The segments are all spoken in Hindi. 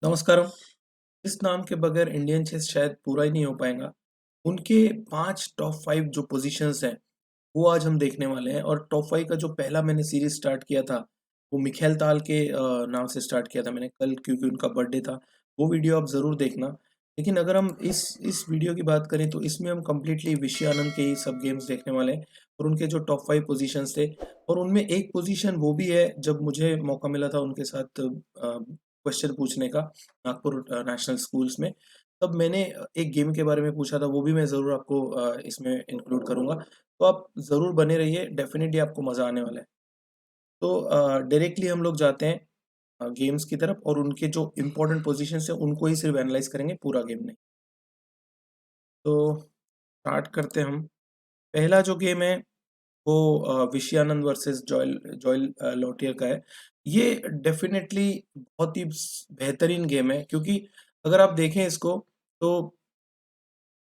नमस्कारम। इस नाम के बगैर इंडियन चेस शायद पूरा ही नहीं हो पाएगा। उनके 5 टॉप 5 जो पोज़ीशंस हैं, वो आज हम देखने वाले हैं और टॉप 5 का जो पहला मैंने सीरीज़ स्टार्ट किया था, वो मिखाइल ताल के नाम से स्टार्ट किया था मैंने कल क्योंकि उनका बर्थडे था। वो वीडियो आप ज़रूर देखना। लेकिन अगर हम इस वीडियो की बात करें तो इसमें हम कंप्लीटली विषय आनंद के ही सब गेम्स देखने वाले हैं और उनके जो टॉप 5 पोज़ीशंस थे और उनमें एक पोज़ीशन वो भी है जब मुझे मौका मिला था उनके साथ क्वेश्चन पूछने का नागपुर नेशनल स्कूल्स में। तब मैंने एक गेम के बारे में पूछा था, वो भी मैं ज़रूर आपको इसमें इंक्लूड करूँगा। तो आप ज़रूर बने रहिए, डेफ़िनिटली आपको मज़ा आने वाला है। तो डायरेक्टली हम लोग जाते हैं गेम्स की तरफ और उनके जो इम्पोर्टेंट पोज़ीशंस हैं, उनको ही सिर्फ़ एनालाइज़ करेंगे, पूरा गेम नहीं। तो स्टार्ट करते हैं हम। पहला जो गेम है, वो विषयानंद वर्सेस जॉयल जॉयल लॉटियर का है। ये डेफ़िनेटली बहुत ही बेहतरीन गेम है क्योंकि अगर आप देखें इसको, तो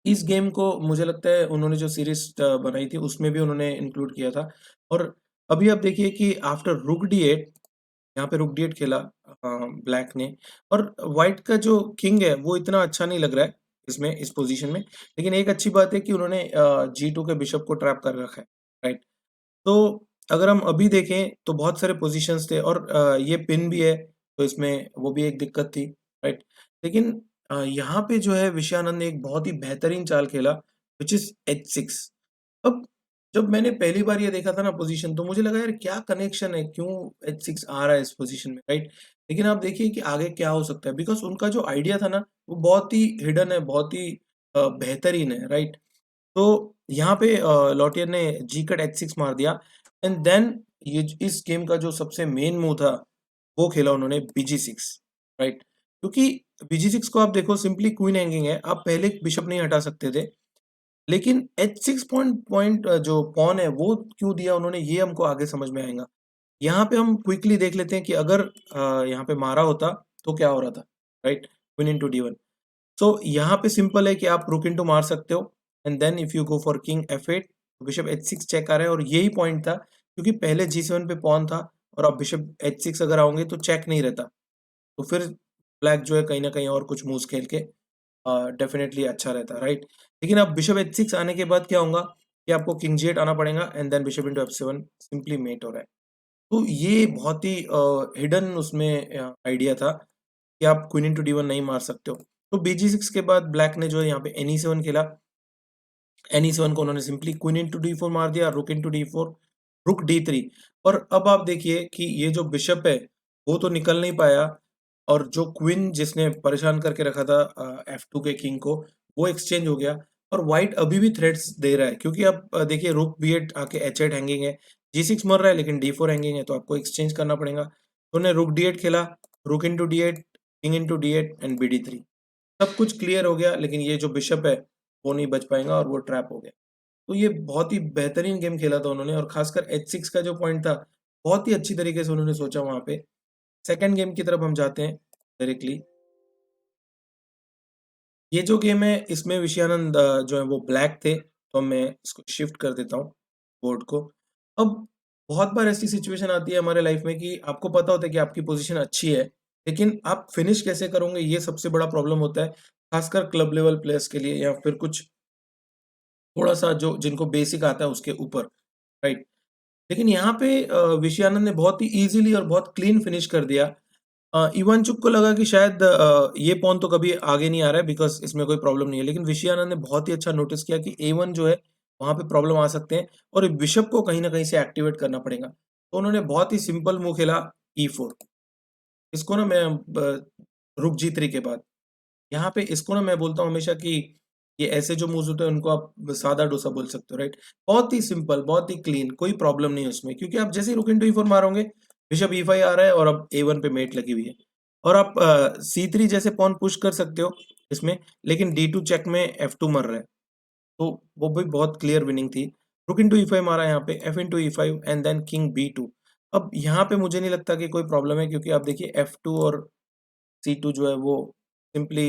इस गेम को मुझे लगता है उन्होंने जो सीरीज़ बनाई थी उसमें भी उन्होंने इंक्लूड किया था और अभी आप देखिए कि आफ्टर रुक डी8 यहाँ पे रुक डी8 खेला ब्लैक ने और व्हाइट का जो किंग है वो इतना अच्छा नहीं लग रहा है इसमें इस पोज़ीशन में। लेकिन एक अच्छी बात है कि उन्होंने जी2 के बिशप को ट्रैप कर रखा है, राइट? तो अगर हम अभी देखें तो बहुत सारे पोज़ीशंस थे और ये पिन भी है, तो इसमें वो भी एक दिक्कत थी, राइट? लेकिन यहाँ पे जो है विषयानंद ने एक बहुत ही बेहतरीन चाल खेला व्हिच इज़ h6। अब जब मैंने पहली बार ये देखा था ना पोज़ीशन तो मुझे लगा यार क्या कनेक्शन है? क्यों h6 आ रहा है इस पोज़ीशन में, राइट? लेकिन आप देखिए कि आगे क्या हो सकता है बिकॉज़ उनका जो आइडिया था ना वो बहुत ही हिडन है, बहुत ही बेहतरीन है, राइट? तो यहाँ पे लॉटियर ने जी कट h6 मार दिया एंड देन ये इस गेम का जो सबसे मेन मूव था, वो खेला उन्होंने bg6, राइट? क्योंकि bg6 को आप देखो सिंपली क्वीन हैंगिंग है, आप पहले बिशप नहीं हटा सकते थे, लेकिन h6 पॉइंट जो पॉन है वो क्यों दिया उन्होंने ये हमको आगे समझ में आएगा। यहाँ पे हम क्विकली देख लेते हैं कि अगर यहाँ पे मारा होता तो क्या हो रहा था, राइट? Queen into d1। तो यहाँ पे सिंपल है कि आप रुक इंटू मार सकते हो and then if you go for king f8 bishop h6 check आ रहा है और यही पॉइंट था क्योंकि पहले g7 पे पॉन था और अब बिशप h6 अगर आओगे तो चेक नहीं रहता। तो फिर ब्लैक जो है कहीं न कहीं और कुछ मूव्स खेल के डेफिनिटली अच्छा रहता है, राइट? लेकिन अब बिशप h6 आने के बाद क्या होगा कि आपको किंग g8 आना पड़ेगा and then bishop into f7 simply mate हो रहा है। तो ये बहुत ही हिडन उसमें आइडिया था कि आप क्वीन इंटू d1 नहीं मार सकते हो। तो bg6 के बाद ब्लैक ने जो है यहाँ पे ne7 खेला। ne7 को उन्होंने सिंपली क्वीन इंटू d4 मार दिया, रुक इंटू d4, रुक d3 और अब आप देखिए कि ये जो बिशप है, वो तो निकल नहीं पाया और जो क्वीन जिसने परेशान करके रखा था f2 के किंग को, वो एक्सचेंज हो गया और व्हाइट अभी भी थ्रेट्स दे रहा है क्योंकि आप देखिए रुक b8 आके h8 हैंगिंग है, g6 मर रहा है लेकिन d4 हैंगिंग है तो आपको एक्सचेंज करना पड़ेगा। तो उन्होंने रुक d8 खेला, रुक into d8, king into d8 and bd3। सब कुछ क्लियर हो गया लेकिन ये जो बिशप है, वो नहीं बच पाएगा और वो ट्रैप हो गया। तो ये बहुत ही बेहतरीन गेम खेला था उन्होंने और खासकर h6 का जो पॉइंट था, बहुत ही अच्छी तरीके से उन्होंने सोचा वहाँ पे। सेकंड गेम की तरफ हम जाते हैं डायरेक्टली। ये जो गेम है इसमें विषयानंद जो है वो ब्लैक थे, तो मैं इसको शिफ्ट कर देता हूँ बोर्ड को। अब बहुत बार ऐसी सिचुएशन आती है हमारे लाइफ में कि आपको पता होता है कि आपकी पोज़ीशन अच्छी है, लेकिन आप फिनिश कैसे करोगे ये सबसे बड़ा प्रॉब्लम होता है, खासकर क्लब लेवल प्लेयर्स के लिए या फिर कुछ थोड़ा-सा जो जिनको बेसिक आता है उसके ऊपर, राइट? लेकिन यहाँ पे विषयानंद ने बहुत ही ईज़िली और बहुत क्लीन फिनिश कर दिया। इवांचुक को लगा कि शायद ये पॉन तो कभी आगे नहीं आ रहा है बिकॉज़ इसमें कोई प्रॉब्लम नहीं है। लेकिन विषयानंद ने बहुत ही अच्छा नोटिस किया कि A1 जो है, वहाँ पे प्रॉब्लम आ सकते हैं और बिशप को कहीं न कहीं से एक्टिवेट करना पड़ेगा। तो उन्होंने बहुत ही सिंपल मूव खेला E4। इसको ना मैं रुक G3 के बाद, यहाँ पे इसको ना मैं बोलता हूँ हमेशा कि ये ऐसे जो मूव्स होते हैं उनको आप सादा डोसा बोल सकते हो, राइट? बहुत ही सिंपल, बहुत ही क्लीन, कोई प्रॉब्लम नहीं है उसमें क्योंकि आप जैसे ही रुक इंटू E4 मारोगे, बिशप E5 आ रहा है और अब A1 पे मेट लगी हुई है और आप C3 जैसे पॉन पुश कर सकते हो इसमें, लेकिन D2 चेक में F2 मर रहा है, तो वो भी बहुत क्लियर विनिंग थी। रुक इंटू E5 मारा यहाँ पे, F into E5 and then king B2। अब यहाँ पे मुझे नहीं लगता कि कोई प्रॉब्लम है क्योंकि आप देखिए F2 और C2 जो है वो सिंपली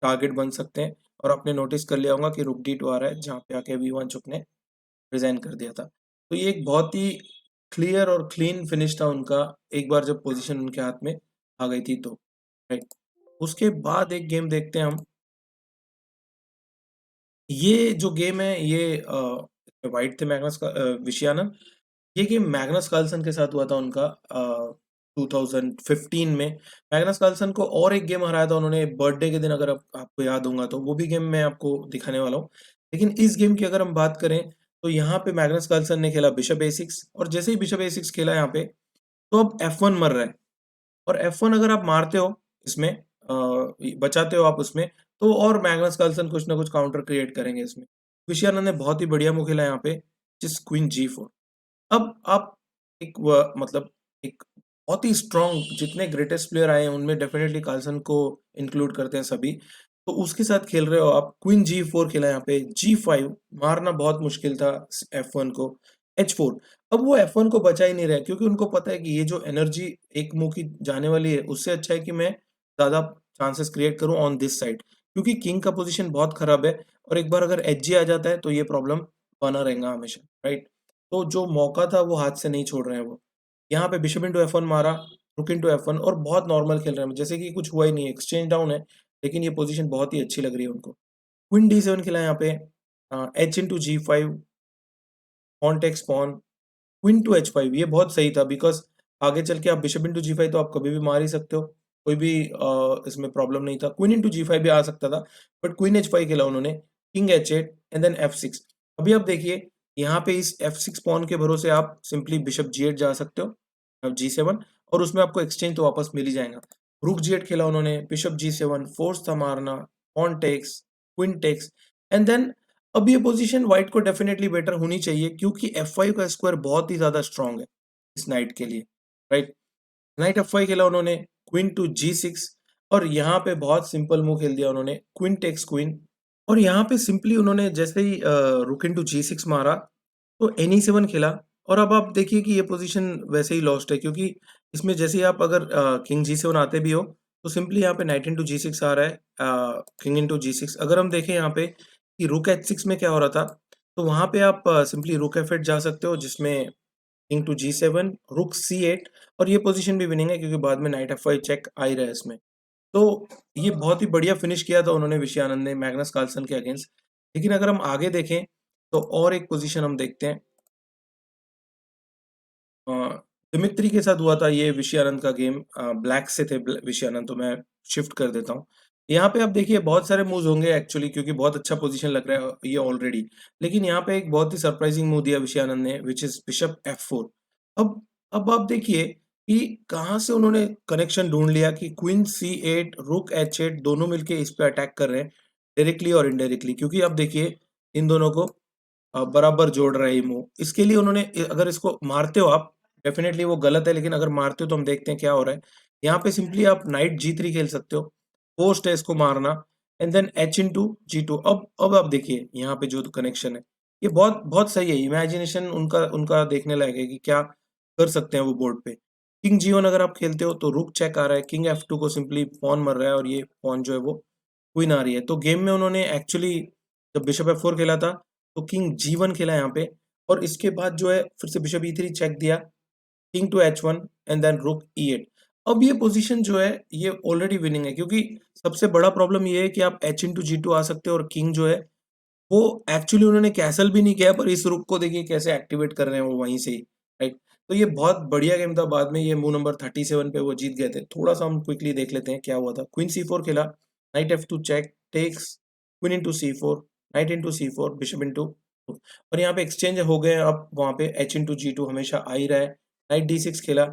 टारगेट बन सकते हैं और आपने नोटिस कर लिया होगा कि रुक D2 आ रहा है जहाँ पे आके V1 ने रिज़ाइन कर दिया था। तो ये एक बहुत ही क्लियर और क्लीन फिनिश था उनका, एक बार जब पोज़ीशन उनके हाथ में आ गई थी तो, राइट। उसके बाद एक गेम देखते हैं हम। ये जो गेम है ये व्हाइट थे मैग्नस का विशियानन। ये गेम मैग्नस कार्लसन के साथ हुआ था उनका 2015 में। मैग्नस कार्लसन को और एक गेम हराया था उन्होंने बर्थडे के दिन, अगर आपको याद होगा तो वो भी गेम मैं आपको दिखाने वाला हूँ। लेकिन इस गेम की अगर हम बात करें तो यहाँ पे मैग्नस कार्लसन ने खेला बिशप ए6, और जैसे ही बिशप ए6 खेला यहाँ पे, तो अब F1 मर रहा है। और F1 अगर आप मारते हो इसमें, बचाते हो आप उसमें, तो और मैग्नस कार्लसन कुछ ना कुछ काउंटर क्रिएट करेंगे इसमें। विशियानंद ने बहुत ही बढ़िया मूव खेला यहाँ पे, जिस क्वीन G4। अब आप मतलब एक बहुत ही स्ट्रॉन्ग, जितने ग्रेटेस्ट प्लेयर आए हैं उनमें डेफिनेटली कार्लसन को इंक्लूड करते हैं सभी। तो उसके साथ खेल रहे हो आप, क्वीन G4 खेला यहाँ पे, G5 मारना बहुत मुश्किल था F1 को, H4। अब वो F1 को बचा ही नहीं रहे, क्योंकि उनको पता है कि ये जो एनर्जी एक मुंह की जाने वाली है, उससे अच्छा है कि मैं ज्यादा चांसेस क्रिएट करूं ऑन दिस साइड, क्योंकि किंग का पोजीशन बहुत खराब है। और एक बार अगर एच जी आ जाता है तो ये प्रॉब्लम बना रहेगा हमेशा, राइट। तो जो मौका था वो हाथ से नहीं छोड़ रहे हैं वो। यहाँ पे बिशप इंटू F1 मारा, रुक इंटू F1, और बहुत नॉर्मल खेल रहे हैं, जैसे कि कुछ हुआ ही नहीं है, एक्सचेंज डाउन है। लेकिन ये पोजीशन बहुत ही अच्छी लग रही है उनको। क्वीन D7 खेला यहाँ पे, H into G5, pawn takes pawn, queen to H5, ये बहुत सही था, बिकॉज आगे चल के आप बिशप इंटू G5 तो आप कभी भी मार ही सकते हो, कोई भी इसमें प्रॉब्लम नहीं था। क्वीन इंटू G5 भी आ सकता था, बट क्वीन H5 खेला उन्होंने, king H8 and then F6। अभी आप देखिए यहाँ पे इस F6 पॉन के भरोसे आप सिंपली बिशप G8 जा सकते हो, अब G7, और उसमें आपको एक्सचेंज तो वापस मिल ही जाएगा। रुक G8 खेला उन्होंने, बिशप G7, फोर्स था मारना, pawn takes, queen takes, and then अब ये पोजीशन व्हाइट को डेफिनेटली बेटर होनी चाहिए, क्योंकि F5 का स्क्वायर बहुत ही ज्यादा स्ट्रांग है इस नाइट के लिए, राइट। नाइट F5 खेला उन्होंने, क्वीन टू G6, और यहाँ पे बहुत सिंपल मूव खेल दिया उन्होंने, क्वीन टेक्स क्वीन। और यहाँ पे सिंपली उन्होंने जैसे ही रुक इंटू G6 मारा, तो NE7 खेला। और अब आप देखिए कि ये पोजीशन वैसे ही लॉस्ट है, क्योंकि इसमें जैसे ही आप अगर किंग G7 आते भी हो, तो सिंपली यहाँ पे नाइट इंटू G6 आ रहा है, किंग इंटू G6। अगर हम देखें यहाँ पे कि रुक H6 में क्या हो रहा था, तो वहां पे आप सिंपली रुक F8 जा सकते हो, जिसमें किंग टू G7, रुक C8, और ये पोजीशन भी विनिंग है, क्योंकि बाद में नाइट F5 चेक आ ही रहा है इसमें। तो ये बहुत ही बढ़िया फिनिश किया था उन्होंने विषयानंद ने मैग्नस कार्लसन के अगेंस्ट। लेकिन अगर हम आगे देखें तो और एक पोजीशन हम देखते हैं, अ, दिमित्री के साथ हुआ था ये विषयानंद का गेम, ब्लैक से थे विषयानंद, तो मैं शिफ्ट कर देता हूँ। यहाँ पे आप देखिए बहुत सारे मूव्स होंगे एक्चुअली, क्योंकि बहुत अच्छा पोजीशन लग रहा है ये ऑलरेडी। लेकिन यहाँ पे एक बहुत ही सरप्राइजिंग मूव दिया विषयानंद ने, विच इज बिशप F4। अब अब आप देखिए कि कहाँ से उन्होंने कनेक्शन ढूंढ लिया कि क्वीन C8, रुक H8 दोनों मिलके इस पे अटैक कर रहे हैं, डायरेक्टली और इनडायरेक्टली। क्योंकि अब देखिए इन दोनों को बराबर जोड़ रहा है ये मूव। इसके लिए उन्होंने अगर इसको मारते हो आप, डेफिनेटली वो गलत है, लेकिन अगर मारते हो तो हम देखते हैं क्या हो रहा है। यहाँ पे सिंपली आप नाइट G3 खेल सकते हो, पोस्ट है इसको मारना, and then H into G2। अब आप देखिए यहाँ पे जो कनेक्शन है, ये बहुत बहुत सही है। इमेजिनेशन उनका उनका देखने लायक है कि क्या कर सकते हैं वो बोर्ड पे। किंग G1 अगर आप खेलते हो तो रुक चेक आ रहा है, किंग F2 को सिंपली पॉन मर रहा है, और ये पॉन जो है वो क्वीन आ रही है। तो गेम में उन्होंने एक्चुअली जब बिशप F4 खेला था, तो किंग G1 खेला यहाँ पे, और इसके बाद जो है फिर से बिशप E3 चेक दिया, king to H1 and then rook E8। अब ये पोजीशन जो है ये ऑलरेडी विनिंग है, क्योंकि सबसे बड़ा प्रॉब्लम ये है कि आप H इंटू G2 आ सकते हो, और किंग जो है वो एक्चुअली उन्होंने कैसल भी नहीं किया, पर इस रुक को देखिए कैसे एक्टिवेट कर रहे हैं वो वहीं से ही, राइट। तो ये बहुत बढ़िया गेम था। बाद में ये मूव नंबर 37 पे वो जीत गए थे। थोड़ा सा हम क्विकली देख लेते हैं क्या हुआ था। क्वीन C4 खेला, knight F2 check takes, queen into C4, knight into C4, bishop into, और यहाँ पे एक्सचेंज हो गए। अब वहां पे H इंटू G2 हमेशा आ ही रहा है। नाइट D6 खेला,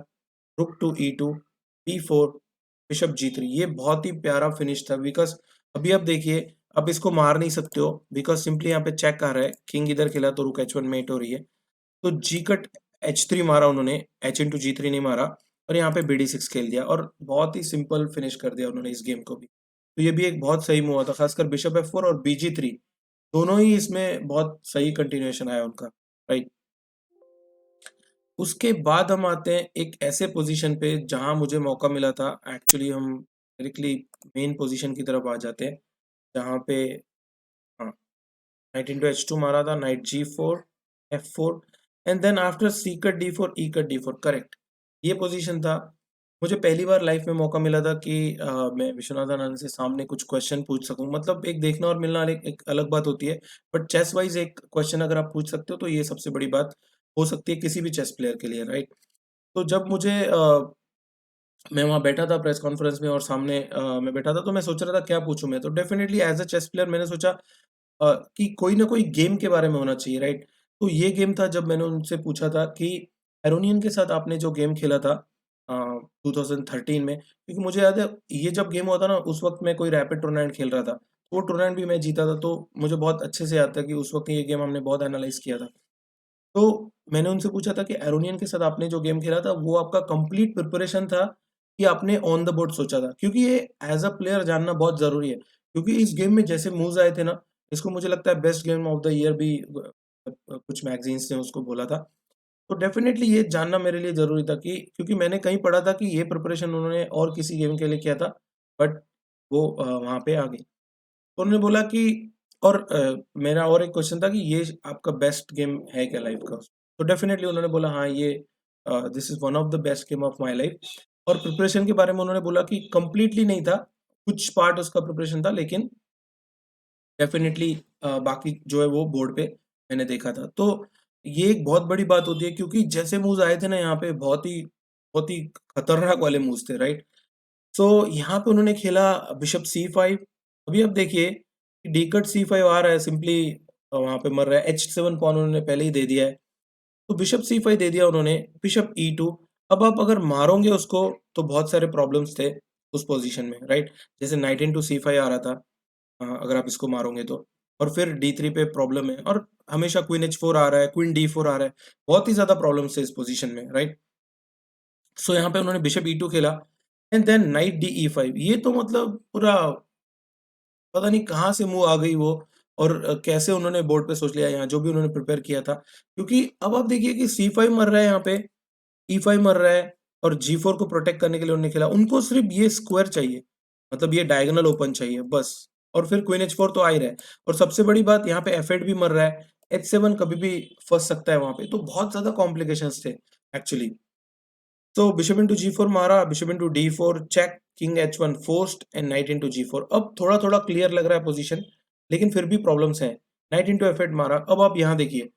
रुक to E2, B4, bishop G3। ये बहुत ही प्यारा फिनिश था, बिकॉज अभी आप देखिए आप इसको मार नहीं सकते हो, बिकॉज सिंपली यहाँ पे चेक आ रहा है। किंग इधर खेला तो रुक H1 मेट हो रही है, तो जी कट H3 मारा उन्होंने, H इंटू G3 नहीं मारा, और यहाँ पे BD6 खेल दिया, और बहुत ही सिंपल फिनिश कर दिया उन्होंने इस गेम को भी। तो ये भी एक बहुत सही मूव था, खासकर बिशप F4 और BG3 दोनों ही इसमें बहुत सही कंटिन्यूएशन आया उनका, राइट। उसके बाद हम आते हैं एक ऐसे पोजीशन पे जहां मुझे मौका मिला था। एक्चुअली हम डायरेक्टली मेन पोजीशन की तरफ आ जाते हैं, जहां पे हाँ, नाइट इंटू H2 मारा था, knight G4, F4, and then after C cut D4, E cut D4, correct, ये पोजीशन था। मुझे पहली बार लाइफ में मौका मिला था कि मैं विश्वनाथन आनंद से सामने कुछ क्वेश्चन पूछ सकूँ। मतलब एक देखना और मिलना एक एक अलग बात होती है, बट चेस वाइज़ एक क्वेश्चन अगर आप पूछ सकते हो, तो ये सबसे बड़ी बात हो सकती है किसी भी चेस प्लेयर के लिए, राइट? तो जब मुझे मैं वहाँ बैठा था प्रेस कॉन्फ्रेंस में और सामने मैं बैठा था, तो मैं सोच रहा था क्या पूछूँ मैं? तो definitely as a chess player मैंने सोचा कि कोई ना कोई गेम के बारे में होना चाहिए, राइट? तो ये गेम था जब मैंने उनसे पूछा था कि एरोनियन के साथ आपने जो गेम खेला था 2013 में, क्योंकि मुझे याद है ये जब गेम हुआ था ना, उस वक़्त मैं कोई रैपिड टूर्नामेंट खेल रहा था। वो टूर्नामेंट भी मैं जीता था, तो मुझे बहुत अच्छे से याद था कि उस वक़्त ये गेम हमने बहुत एनालाइज़ किया था। तो मैंने उनसे पूछा था कि एरोनियन के साथ आपने जो गेम खेला था, वो आपका कंप्लीट प्रिपरेशन था कि आपने ऑन द बोर्ड सोचा था? क्योंकि ये एज़ अ प्लेयर जानना बहुत ज़रूरी है, क्योंकि इस गेम में जैसे मूव्स आए थे ना, इसको मुझे लगता है best game of the year भी कुछ मैगज़ीन्स ने उसको बोला था। तो डेफ़िनेटली ये जानना मेरे लिए ज़रूरी था कि क्योंकि मैंने कहीं पढ़ा था कि ये प्रिपरेशन उन्होंने और किसी गेम के लिए किया था, बट वो वहाँ पे आ गई। तो उन्होंने बोला कि और मेरा और एक क्वेश्चन था कि ये आपका बेस्ट गेम है क्या लाइफ का? तो डेफ़िनेटली उन्होंने बोला हाँ, ये this is one of the best game of my life. और प्रिपरेशन के बारे में उन्होंने बोला कि कंप्लीटली नहीं था, कुछ पार्ट उसका प्रिपरेशन था, लेकिन डेफ़िनेटली बाकी जो है वो बोर्ड पे मैंने देखा था। तो ये एक बहुत बड़ी बात होती है, क्योंकि जैसे मूव्स आए थे ना यहाँ पे, बहुत ही खतरनाक वाले मूव्स थे, राइट? सो यहाँ पे उन्होंने खेला बिशप C5। अभी आप देखिए कि डी कट C5 आ रहा है, सिंपली वहाँ पे मर रहा है। H7 पॉन उन्होंने पहले ही दे दिया है। तो बिशप C5 दे दिया उन्होंने, बिशप E2। अब आप अगर मारोगे उसको, तो बहुत सारे प्रॉब्लम्स थे उस पोज़ीशन में, राइट? जैसे नाइट इनटू C5 आ रहा था, अगर आप इसको मारोगे तो। और फिर D3 पे प्रॉब्लम है, और हमेशा क्वीन H4 आ रहा है, क्वीन D4 आ रहा है। बहुत ही ज़्यादा प्रॉब्लम्स है इस पोज़ीशन में, राइट? सो यहाँ पे उन्होंने बिशप E2 खेला, एंड देन नाइट DE5। ये तो मतलब पूरा पता नहीं कहाँ से मुँह आ गई वो, और कैसे उन्होंने बोर्ड पे सोच लिया यहाँ जो भी उन्होंने प्रिपेयर किया था। क्योंकि अब आप देखिए कि C5 मर रहा है यहाँ पे, E5 मर रहा है, और G4 को प्रोटेक्ट करने के लिए उन्होंने खेला। उनको सिर्फ़ ये स्क्वायर चाहिए, मतलब ये डायगोनल ओपन चाहिए बस, और फिर क्वीन H4 तो आ ही रहा है। और सबसे बड़ी बात यहाँ पे F8 भी मर रहा है, H7 कभी भी फँस सकता है वहाँ पे, तो बहुत ज़्यादा कॉम्प्लिकेशंस थे एक्चुअली। तो बिशप इंटू जी4 मारा, बिशप इंटू डी4 check, king h one forced and knight into जी4। अब थोड़ा थोड़ा क्लियर लग रहा है पोजीशन, लेकिन फिर भी प्रॉब्लम्स हैं। नाइट इंटू एफ8 मारा। अब आप यहाँ देखिए,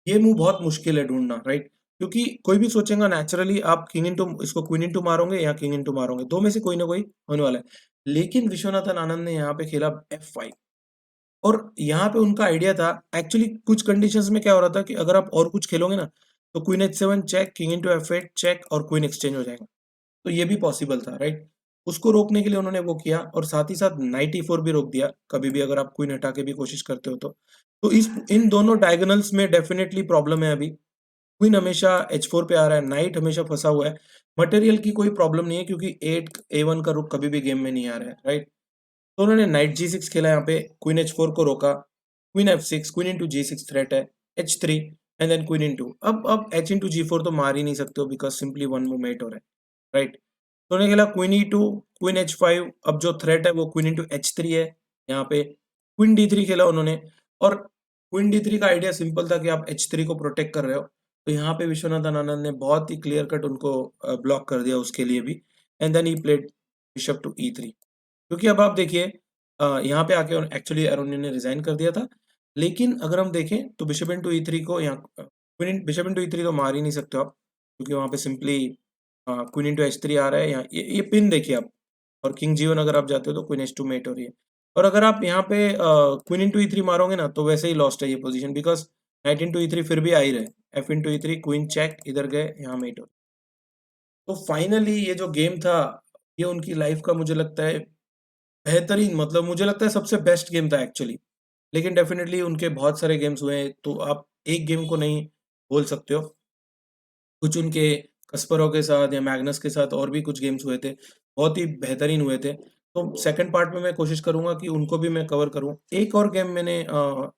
ये मूव बहुत मुश्किल है ढूंढना, राइट? क्योंकि कोई भी सोचेगा नेचुरली आप किंग इंटू इसको क्वीन इंटू मारोगे या किंग इंटू मारोगे, दो में से कोई ना कोई होने वाला है। लेकिन विश्वनाथन आनंद ने यहाँ पे खेला F5, और यहाँ पे उनका आइडिया था एक्चुअली। कुछ कंडीशंस में क्या हो रहा था कि अगर आप और कुछ खेलोगे ना, तो queen H7 check, king into F8 check, और क्वीन एक्सचेंज हो जाएगा। तो ये भी पॉसिबल था, राइट? उसको रोकने के लिए उन्होंने वो किया, और साथ ही साथ नाइट E4 भी रोक दिया, कभी भी अगर आप क्वीन हटा के भी कोशिश करते हो तो। तो इस इन दोनों डायगोनल्स में डेफिनिटली प्रॉब्लम है अभी। क्वीन हमेशा H4 पे आ रहा है, नाइट हमेशा फँसा हुआ है। मटेरियल की कोई प्रॉब्लम नहीं है, क्योंकि 8 A1 का रुक कभी भी गेम में नहीं आ रहा है, राइट? तो उन्होंने नाइट G6 खेला यहाँ पे, क्वीन H4 को रोका, queen F6, queen into G6 threat है, H3 and then queen into. अब H इंटू G4 तो मार ही नहीं सकते हो, because simply one move mate हो रहा है, राइट? तो उन्होंने खेला क्वीन E2, क्वीन H5। अब जो थ्रेट है वो क्वीन इंटू H3 है यहाँ पे। क्वीन D3 खेला उन्होंने, और क्वीन D3 का आइडिया सिंपल था कि आप H3 को प्रोटेक्ट कर रहे हो। तो यहाँ पे विश्वनाथन आनंद ने बहुत ही क्लियर कट उनको ब्लॉक कर दिया उसके लिए भी, and then he played bishop to E3। क्योंकि अब आप देखिए यहाँ पे आके एक्चुअली अरुण ने रिज़ाइन कर दिया था। लेकिन अगर हम देखें तो बिशप इनटू E3 को यहाँ क्वीन बिशप इनटू E3 तो मार ही नहीं सकते हो आप, क्योंकि वहाँ पे सिंपली क्वीन इनटू H3 आ रहा है। यहाँ ये पिन देखिए आप, और किंग G1 अगर आप जाते हो तो क्वीन H2 मेट हो रही है। और अगर आप यहाँ पे क्वीन इनटू E3 मारोगे ना, तो वैसे ही लॉस्ट है ये position, because night into E3 फिर भी आ ही रहा है। F into E3 queen check, इधर गए, यहाँ मेट हो। तो फाइनली ये जो गेम था, ये उनकी लाइफ़ का मुझे लगता है बेहतरीन, मतलब मुझे लगता है सबसे बेस्ट गेम था एक्चुअली। लेकिन डेफ़िनेटली उनके बहुत सारे गेम्स हुए हैं, तो आप एक गेम को नहीं बोल सकते हो। कुछ उनके kasparov के साथ या मैग्नस के साथ और भी कुछ गेम्स हुए थे, बहुत ही बेहतरीन हुए थे। तो सेकंड पार्ट में मैं कोशिश करूँगा कि उनको भी मैं कवर करूँ। एक और गेम मैंने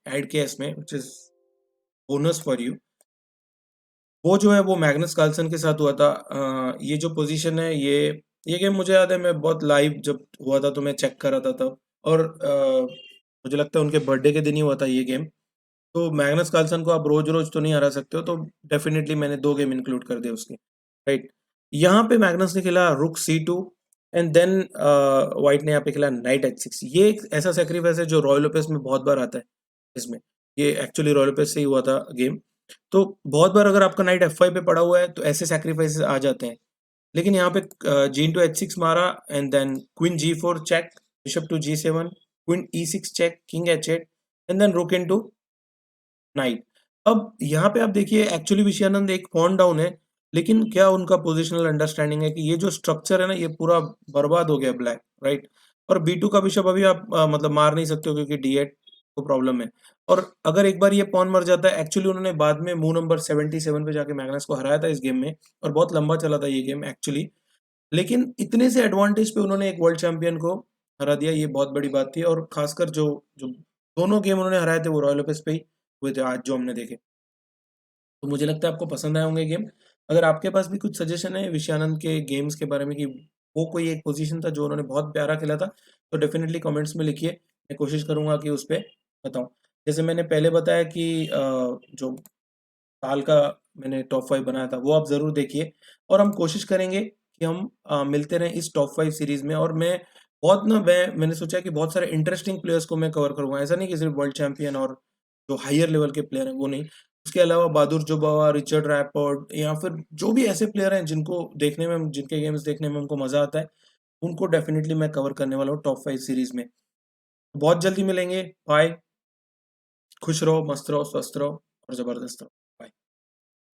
ऐड किया इसमें, which is bonus for you. वो जो है वो मैग्नस कार्लसन के साथ हुआ था। ये जो पोज़ीशन है, ये गेम मुझे याद है, मैं बहुत लाइव जब हुआ था तो मैं चेक कर रहा था तब, और मुझे लगता है उनके बर्थडे के दिन ही हुआ था ये गेम। तो मैग्नस कार्लसन को आप रोज़-रोज़ तो नहीं हरा सकते हो, तो डेफ़िनिटली मैंने 2 गेम इंक्लूड कर दिए उसके, राइट? यहाँ पे मैग्नस ने खेला रुक C2 एंड देन व्हाइट ने यहाँ पे खेला नाइट H6। ये एक ऐसा सैक्रिफाइस है जो रॉयल ओपेस में बहुत बार आता है इसमें। ये एक्चुअली रॉयल ओपेस से ही हुआ था गेम। तो बहुत बार अगर आपका नाइट F5 पे पड़ा हुआ है तो ऐसे सैक्रिफाइसेस आ जाते हैं। लेकिन यहाँ पे G into H6 मारा and then queen G4 check, bishop to G7, queen E6 check, king H8 and then rook into knight. अब यहाँ पे आप देखिए एक्चुअली विषयानंद एक पॉन डाउन है, लेकिन क्या उनका पोजिशनल अंडरस्टैंडिंग है कि ये जो स्ट्रक्चर है ना ये पूरा बर्बाद हो गया ब्लैक, राइट? और B2 का बिशप अभी आप मतलब मार नहीं सकते हो क्योंकि D8 को प्रॉब्लम है। और अगर एक बार ये पॉन मर जाता है, एक्चुअली उन्होंने बाद में मूव नंबर 77 पे जाके मैग्नस को हराया था इस गेम में, और बहुत लंबा चला था ये गेम एक्चुअली। लेकिन इतने से एडवांटेज पे उन्होंने एक वर्ल्ड चैंपियन को हरा दिया, ये बहुत बड़ी बात थी। और खासकर जो जो दोनों गेम उन्होंने हराए थे वो रॉयल ओपेस पे ही हुए थे आज जो हमने देखे। तो मुझे लगता है आपको पसंद आए होंगे गेम। अगर आपके पास भी कुछ सजेशन है विषयानंद के गेम्स के बारे में कि वो कोई एक पोजीशन था जो उन्होंने बहुत प्यारा खेला था, तो डेफिनेटली कमेंट्स में लिखिए। मैं कोशिश करूंगा कि उस पे बताऊं। जैसे मैंने पहले बताया कि जो साल का मैंने टॉप 5 बनाया था वो आप ज़रूर देखिए। और हम कोशिश करेंगे कि हम मिलते रहें इस टॉप 5 सीरीज़ में। और मैंने सोचा कि बहुत सारे इंटरेस्टिंग प्लेयर्स को मैं कवर करूँगा। ऐसा नहीं कि सिर्फ वर्ल्ड चैंपियन और जो हायर लेवल के प्लेयर हैं वो नहीं। उसके अलावा बहादुर जुबावा, रिचर्ड रैपॉर्ट या फिर जो भी ऐसे प्लेयर हैं जिनके गेम्स देखने में हमको मज़ा आता है, उनको डेफिनिटली मैं कवर करने वाला हूँ टॉप 5 सीरीज़ में। बहुत जल्दी मिलेंगे। बाय। खुश रहो, मस्त रहो, स्वस्थ रहो और ज़बरदस्त रहो।